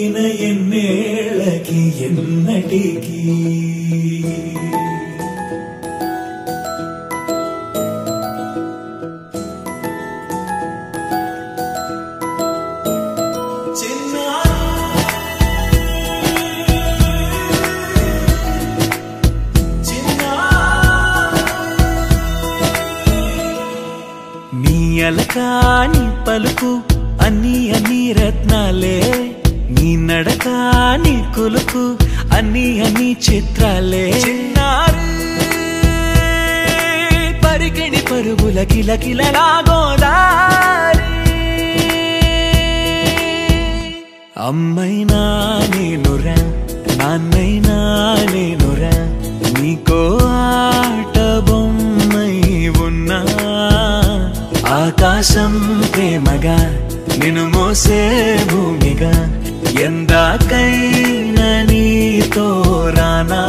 ఎదిగిన ఎన్నేళ్ళకి ఎన్నటికి అలకాని పలుకు అన్ని అన్ని రత్నాలే నీ నడకాని కులుకు అన్ని అన్ని చిత్రాలే చిన్నారు పరికిణి పరుగుల కిలకిలలాగోదారి అమ్మైనా నేనురా నాన్నైనా నేనురా నీకో ఆట బొమ్మై ఉన్నా ఆకాశం ప్రేమగా నిన్ను మోసే భూమిగా ఎందాకైనా నీతో రానా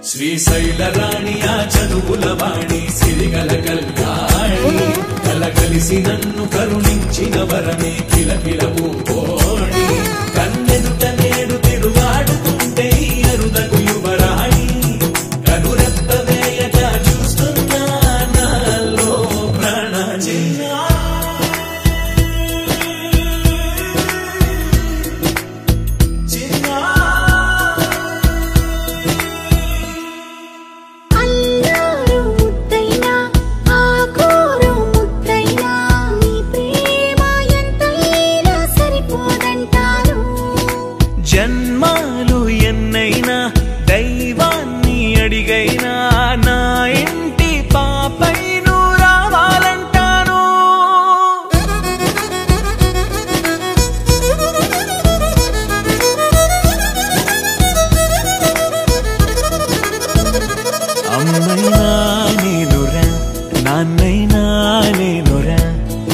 శ్రీశైల రాణి ఆ చదువుల వాణి సిరిగల కల్యాణి కలగలిసి నన్ను కరుణించిన వరమే కిలకిలవు కోణి కన్నెదుట నేడు తిరుగాడుతుంటే అరుదగు యువరాణి కనురెప్ప వేయక చూస్తున్నా నాలో ప్రాణ జన్మాలు ఎన్నైనా దైవాన్ని అడిగైనా నా ఇంటి పాపై నువ్వు రావాలంటాను అమ్మైనా నేనురా నాన్నైనా నేనురా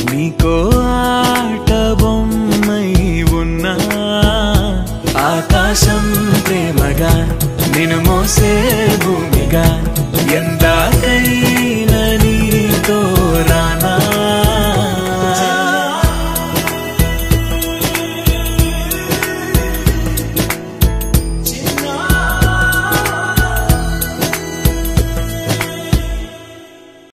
నీకో ఆట బొమ్మై ఉన్నా ఆకాశం ప్రేమగా నిన్ను మోసే